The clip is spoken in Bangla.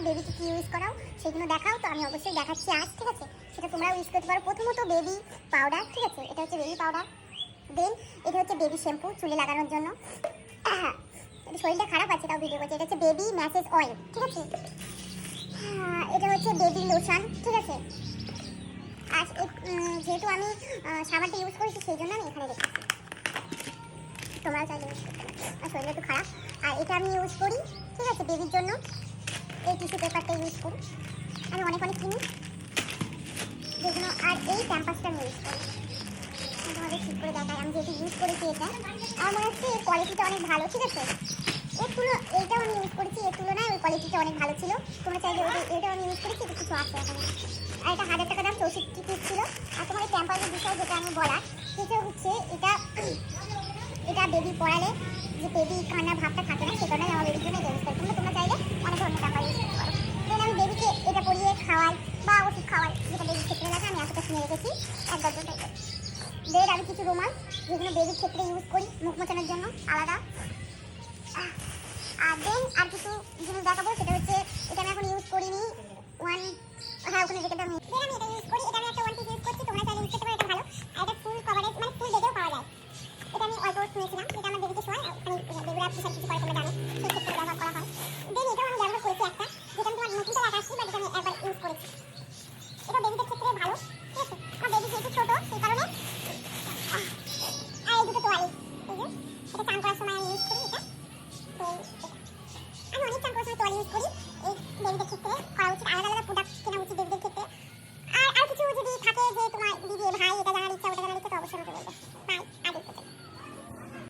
বেবিকে কি ইউজ করাও সেগুলো দেখাও, তো আমি অবশ্যই দেখাচ্ছি আজ, ঠিক আছে? সেটা তোমরাও ইউজ করতে পারো। প্রথমত বেবি পাউডার, ঠিক আছে? এটা হচ্ছে বেবি পাউডার। দেন এটা হচ্ছে বেবি শ্যাম্পু চুলে লাগানোর জন্য। শরীরটা খারাপ আছে তাও ভিডিও করছে। এটা হচ্ছে বেবি ম্যাসেজ অয়েল, ঠিক আছে? এটা হচ্ছে বেবি লোশন, ঠিক আছে? আর যেহেতু আমি সাবানটা ইউজ করেছি সেই জন্য আমি এখানে রেখেছি, তোমরাও চাইলে ইউজ করতে পারো। আর শরীরটা একটু খারাপ। আর এটা আমি ইউজ করি, ঠিক আছে, বেবির জন্য। এই টিস্যু পেপারটা ইউজ করি আমি অনেক কিনি যেগুলো। আর এই ক্যাম্পাসটা আমি ইউজ করি, তোমাদের ঠিক করে দেখাই। আমি যেহেতু ইউজ করেছি এটা, আমার মনে হচ্ছে এর কোয়ালিটিটা অনেক ভালো, ঠিক আছে? এইটাও আমি ইউজ করেছি, এর তুলনায় ওই কোয়ালিটিটা অনেক ভালো ছিল। তোমরা চাইলে এটাও আমি ইউজ করেছি, এটা কিছু আছে এখানে। আর এটা 1000 টাকা দাম, 64 পিস ছিল। আর তোমাদের ক্যাম্পাসের বিষয় যেটা আমি বলার, সেটা হচ্ছে এটা বেবি পড়ালে যে বেবি কান্নার ভাবটা থাকে না, সে কারণে আমার বেবির জন্য এটা ইউজ করি। তোমরা চাইলে অনেক ধরনের ক্যাম্পাস ইউজ করতে পারো। দেন আমি বেবিকে এটা পরিয়ে খাওয়াই বা ওষুধ খাওয়াই, যেটা বেবির ক্ষেত্রে লাগে। আমি এতটা কিনে রেখেছি, 1 ডজন টাইপের। দেন আমি কিছু রুমাল যেগুলো বেবির ক্ষেত্রে ইউজ করি মুখ মোছানোর জন্য আলাদা। আর দেন আর কিছু জিনিস দেখাবো, সেটা হচ্ছে এটা আমি এখন ইউজ করিনি। ওখানে রেখে দাও। দেন আমি এটা ইউজ করি। এটা আমি একটা 1 পিস ইউজ করছি, তোমরা চাইলে ইউজ করতে পারো, এটা ভালো। আর এটা ফুল কভারেজ, মানে ফুল বেডেও পাওয়া যায়। এটা আমি অল্প কিনেছিলাম, এটা আমার বেবিকে শোয়াই। ওখানে বেবিরা সব কিছু করে তোমরা জানো, সেই ক্ষেত্রে